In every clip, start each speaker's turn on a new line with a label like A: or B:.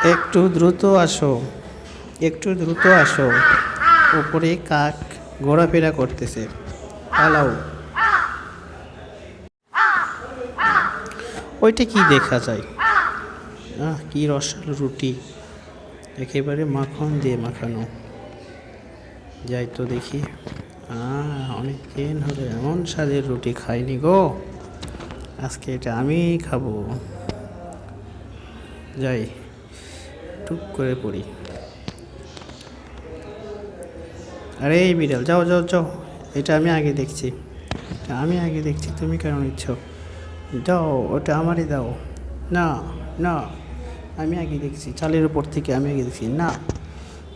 A: একটু দ্রুত আসো, একটু দ্রুত আসো। উপরে কাক ঘোরাফেরা করতেছে, পালাও। ওইটা কি দেখা যায়? কি রসালো রুটি, একেবারে মাখন দিয়ে মাখানো। যাই তো দেখি। অনেক দিন হলো এমন স্বাদের রুটি খাইনি গো। আজকে এটা আমিই খাবো। যাই, টুক করে পড়ি। আরে এই বিড়াল, যাও যাও যাও। এটা আমি আগে দেখছি, এটা আমি আগে দেখছি, তুমি কেন নিচ্ছ? দাও, ওটা আমারই দাও। না না, আমি আগে দেখছি, চালের উপর থেকে আমি আগে দেখছি। না,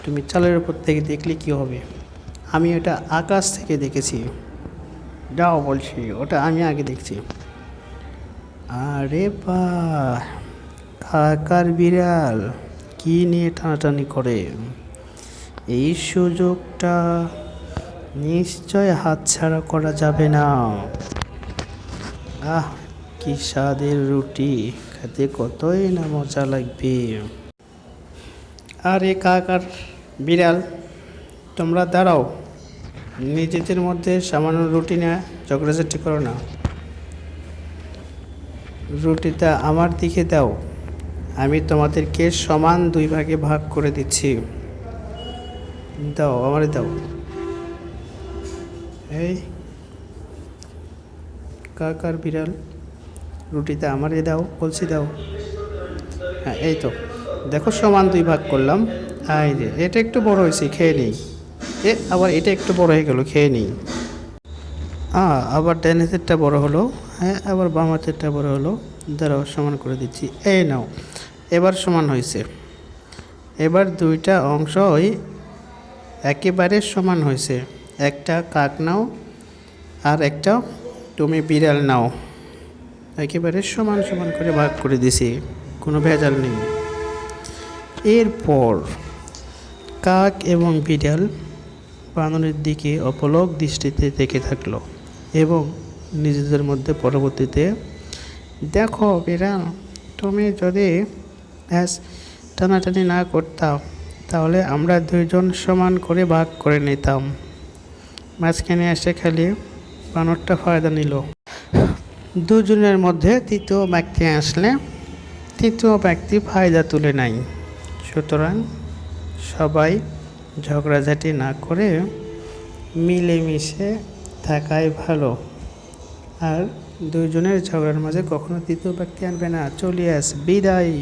A: তুমি চালের উপর থেকে দেখলে কি হবে? আমি ওটা আকাশ থেকে দেখেছি। দাও বলছি, ওটা আমি আগে দেখছি। আরে বাহ, কাকার বিড়াল কি নিয়ে টানাটানি করে? এই সুযোগটা নিশ্চয় হাতছাড়া করা যাবে না। কি স্বাদের রুটি, খেতে কতই না মজা লাগবে। আরে কাকার বিড়াল, তোমরা দাঁড়াও, নিজেদের মধ্যে সামান্য রুটি না ঝগড়াঝাটি করো না। রুটিটা আমার দিকে দাও, আমি তোমাদেরকে সমান 2 ভাগে ভাগ করে দিচ্ছি। দাও, আমারে দাও। এই কাকার বিড়াল, রুটিটা আমারে দাও বলছি, দাও। হ্যাঁ, এই তো দেখো, সমান 2 ভাগ করলাম। এই যে এটা একটু বড় হয়েছে, খেয়ে নেই। আবার এটা একটু বড় হয়ে গেল, খেয়ে নেই। আবার ডান হাতেরটা বড় হলো। হ্যাঁ, আবার বাম হাতেরটা বড় হলো। দাঁড়াও, সমান করে দিচ্ছি। এই নাও, এবার সমান হয়েছে। এবার 2টা অংশই একেবারে সমান হয়েছে। একটা কাক নাও, আর একটা তুমি বিড়াল নাও। একেবারে সমান সমান করে ভাগ করে দিছি, কোনো ভেজাল নেই। এরপর কাক এবং বিড়াল বানরের দিকে অপলক দৃষ্টিতে দেখে থাকলো এবং নিজেদের মধ্যে পরবর্তীতে, দেখো বিড়াল, তুমি যদি টানাটানি না করতাম তাহলে আমরা 2জন সমান করে ভাগ করে নিতাম। মাঝখানে এসে খালি বানরটা ফায়দা নিল। 2জনের মধ্যে 3য় ব্যক্তি আসলে 3য় ব্যক্তি ফায়দা তুলে নেয়। সুতরাং সবাই ঝগড়াঝাটি না করে মিলেমিশে থাকাই ভালো। আর 2জনের ঝগড়ার মাঝে কখনো 3য় ব্যক্তি আনবে না। চলে বিদায়।